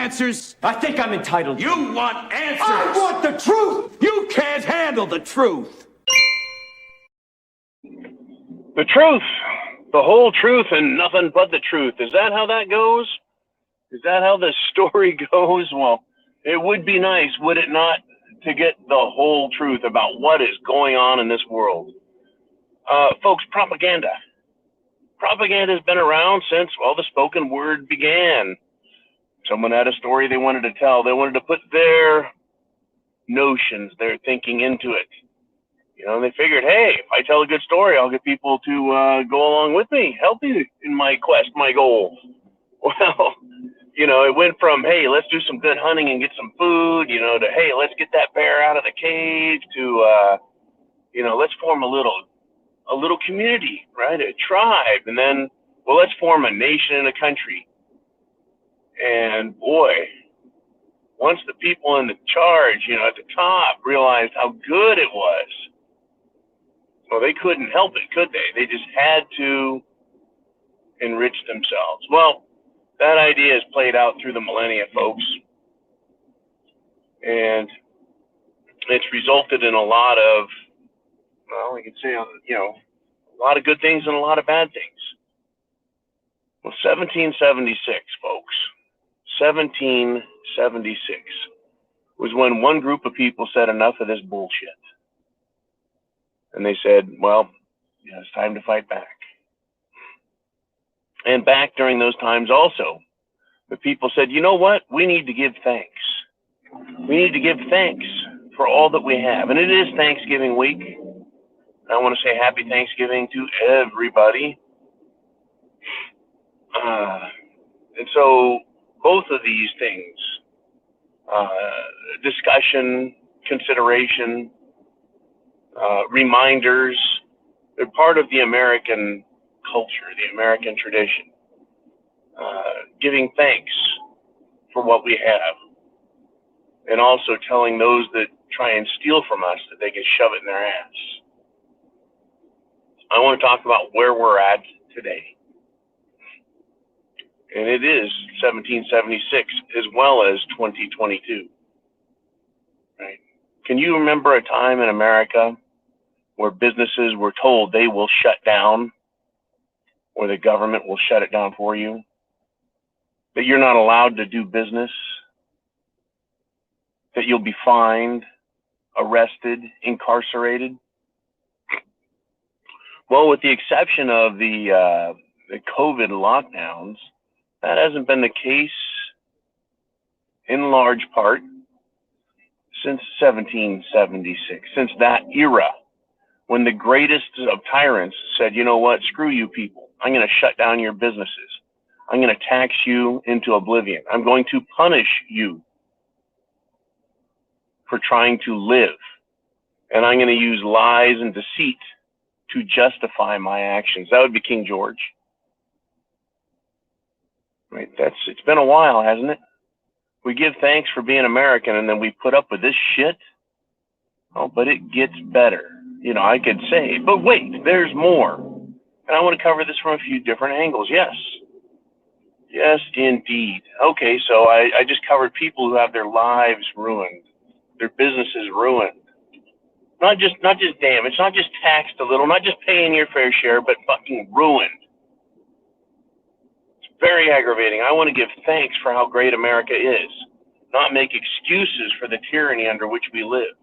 answers? I think I'm entitled. You want answers! I want the truth! You can't handle the truth! The truth. The whole truth and nothing but the truth. Is that how that goes? Is that how the story goes? Well, it would be nice, would it not, to get the whole truth about what is going on in this world. Folks, propaganda. Propaganda has been around since, well, the spoken word began. Someone had a story they wanted to tell. They wanted to put their notions, their thinking into it. You know, they figured, hey, if I tell a good story, I'll get people to go along with me, help me in my quest, my goal. Well, you know, it went from, hey, let's do some good hunting and get some food, you know, to, hey, let's get that bear out of the cave, to, you know, let's form a little community, right? A tribe. And then, well, let's form a nation and a country. And boy, once the people in the charge, you know, at the top realized how good it was, well, they couldn't help it, could they? They just had to enrich themselves. Well, that idea has played out through the millennia, folks. And it's resulted in a lot of, well, we could say, you know, a lot of good things and a lot of bad things. Well, 1776, folks, 1776 was when one group of people said enough of this bullshit. And they said, well, yeah, it's time to fight back. And back during those times also, the people said, you know what? We need to give thanks. We need to give thanks for all that we have. And it is Thanksgiving week. I want to say happy Thanksgiving to everybody. And so both of these things, discussion, consideration, reminders, they're part of the American culture, the American tradition. Giving thanks for what we have, and also telling those that try and steal from us that they can shove it in their ass. I want to talk about where we're at today. And it is 1776 as well as 2022. Right? Can you remember a time in America where businesses were told they will shut down, or the government will shut it down for you? That you're not allowed to do business? That you'll be fined, arrested, incarcerated? Well, with the exception of the COVID lockdowns, that hasn't been the case in large part since 1776, since that era, when the greatest of tyrants said, you know what, screw you people. I'm going to shut down your businesses. I'm going to tax you into oblivion. I'm going to punish you for trying to live. And I'm going to use lies and deceit to justify my actions. That would be King George. Right? It's been a while, hasn't it? We give thanks for being American, and then we put up with this shit. Oh, but it gets better. You know, I could say, but wait, there's more. And I want to cover this from a few different angles. Yes. Yes, indeed. Okay, so I just covered people who have their lives ruined, their businesses ruined. Not just damaged, not just taxed a little, not just paying your fair share, but fucking ruined. It's very aggravating. I want to give thanks for how great America is, not make excuses for the tyranny under which we live.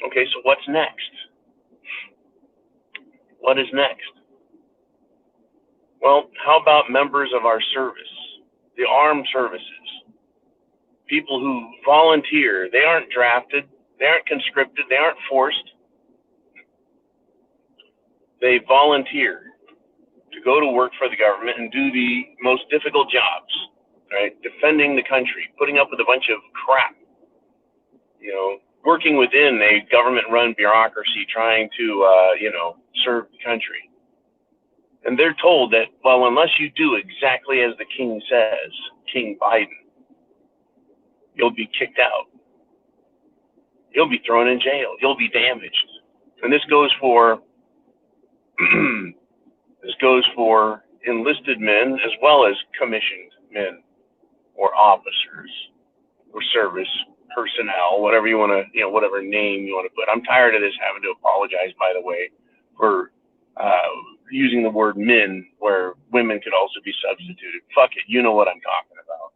Okay, so what's next? What is next? Well, how about members of our service, the armed services? People who volunteer. They aren't drafted. They aren't conscripted. They aren't forced. They volunteer to go to work for the government and do the most difficult jobs, right? Defending the country, putting up with a bunch of crap, you know, working within a government-run bureaucracy, trying to, you know, serve the country. And they're told that, well, unless you do exactly as the king says, King Biden, you'll be kicked out. You'll be thrown in jail. You'll be damaged. And this goes for enlisted men as well as commissioned men or officers or service personnel, whatever you want to, whatever name you want to put. I'm tired of this having to apologize, by the way, for using the word men where women could also be substituted. Fuck it, you know what I'm talking about.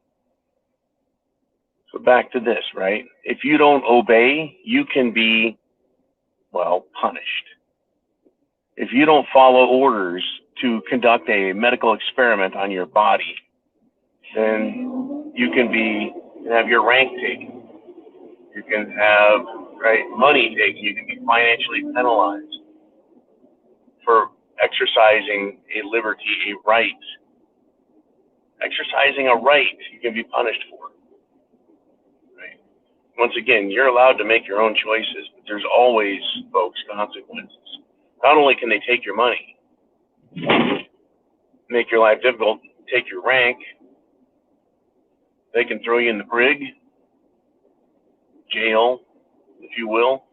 So back to this, right? If you don't obey, you can be, well, punished. If you don't follow orders to conduct a medical experiment on your body, then you can have your rank taken. You can have, right, money taken. You can be financially penalized for exercising a liberty, a right. Exercising a right, you can be punished for. Right? Once again, you're allowed to make your own choices, but there's always, folks, consequences. Not only can they take your money, make your life difficult, take your rank, they can throw you in the brig, jail, if you will,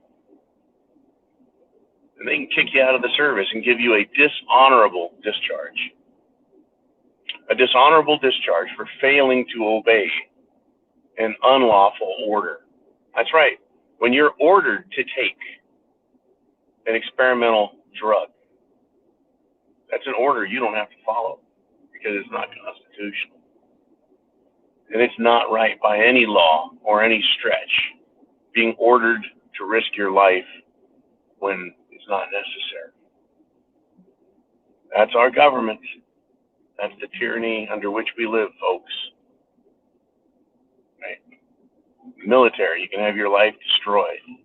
and they can kick you out of the service and give you a dishonorable discharge. A dishonorable discharge for failing to obey an unlawful order. That's right. When you're ordered to take an experimental drug, that's an order you don't have to follow because it's not constitutional. And it's not right by any law or any stretch being ordered to risk your life when it's not necessary. That's our government. That's the tyranny under which we live, folks. Right? Military, you can have your life destroyed. You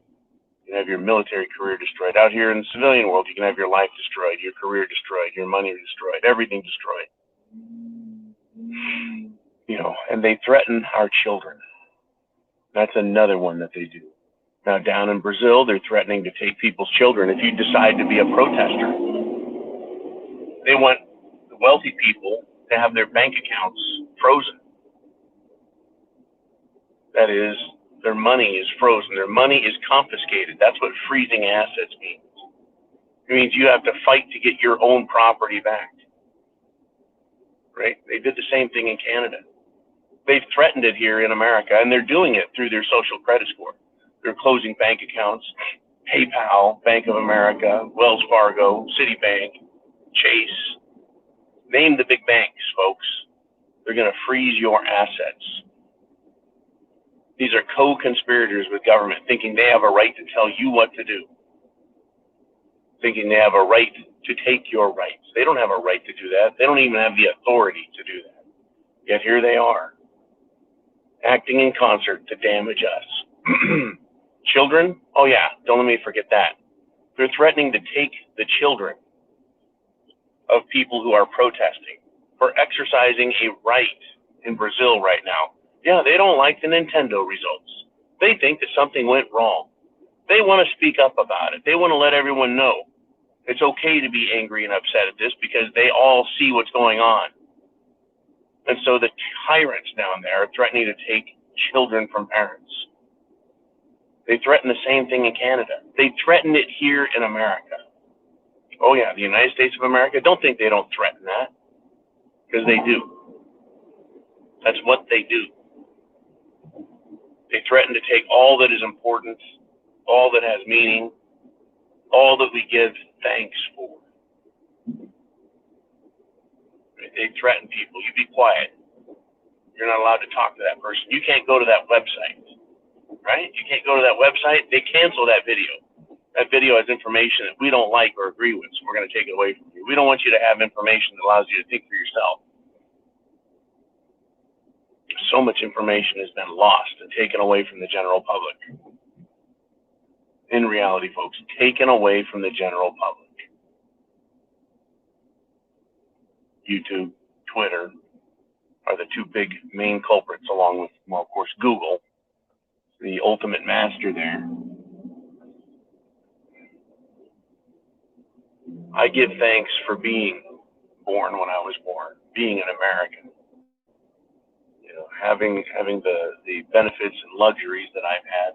can have your military career destroyed. Out here in the civilian world, you can have your life destroyed, your career destroyed, your money destroyed, everything destroyed. And they threaten our children. That's another one that they do. Now, down in Brazil, they're threatening to take people's children if you decide to be a protester. They want the wealthy people to have their bank accounts frozen. That is, their money is frozen. Their money is confiscated. That's what freezing assets means. It means you have to fight to get your own property back. Right? They did the same thing in Canada. They've threatened it here in America, and they're doing it through their social credit score. They're closing bank accounts, PayPal, Bank of America, Wells Fargo, Citibank, Chase. Name the big banks, folks. They're going to freeze your assets. These are co-conspirators with government, thinking they have a right to tell you what to do, thinking they have a right to take your rights. They don't have a right to do that. They don't even have the authority to do that. Yet here they are, acting in concert to damage us. Children? Oh yeah, don't let me forget that. They're threatening to take the children of people who are protesting for exercising a right in Brazil right now. Yeah, they don't like the Nintendo results. They think that something went wrong. They want to speak up about it. They want to let everyone know it's okay to be angry and upset at this because they all see what's going on. And so the tyrants down there are threatening to take children from parents. They threaten the same thing in Canada. They threaten it here in America. Oh yeah, the United States of America, don't think they don't threaten that, because they do. That's what they do. They threaten to take all that is important, all that has meaning, all that we give thanks for. They threaten people. You be quiet. You're not allowed to talk to that person. You can't go to that website, right? You can't go to that website. They cancel that video. That video has information that we don't like or agree with, so we're going to take it away from you. We don't want you to have information that allows you to think for yourself. So much information has been lost and taken away from the general public. In reality, folks, taken away from the general public. YouTube, Twitter are the two big main culprits, along with, well, of course, Google, the ultimate master there. I give thanks for being born when I was born, being an American. Having the benefits and luxuries that I've had,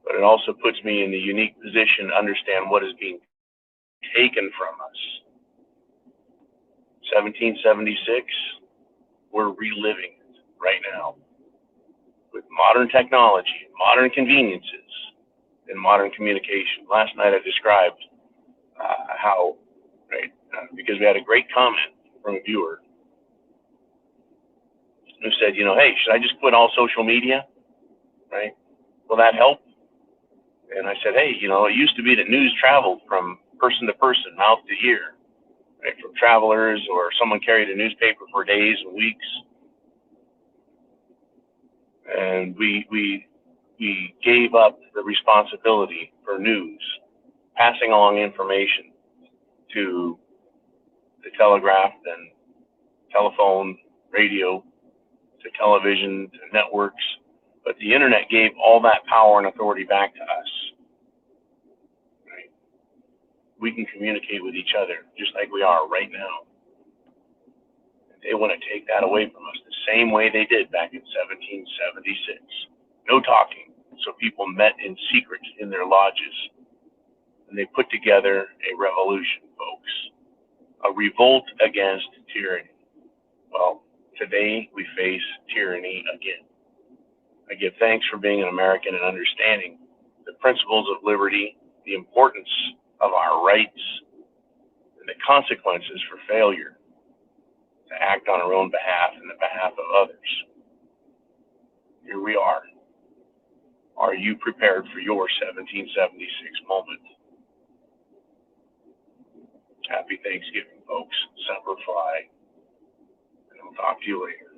but it also puts me in the unique position to understand what is being taken from us. 1776, we're reliving it. right now with modern technology, modern conveniences, and modern communication. Last night I described how, right, because we had a great comment from a viewer who said, hey, should I just quit all social media, right? Will that help? And I said, hey, it used to be that news traveled from person to person, mouth to ear, right? From travelers, or someone carried a newspaper for days and weeks. And we gave up the responsibility for news, passing along information to the telegraph, then telephone, radio, to television, to networks. But the internet gave all that power and authority back to us. Right? We can communicate with each other just like we are right now. They want to take that away from us the same way they did back in 1776. No talking. So people met in secret in their lodges, and they put together a revolution, folks. A revolt against tyranny. Well, today we face tyranny again. I give thanks for being an American and understanding the principles of liberty, the importance of our rights, and the consequences for failure to act on our own behalf and the behalf of others. Here we are. Are you prepared for your 1776 moment? Happy Thanksgiving, folks. Semper Fi. And I'll talk to you later.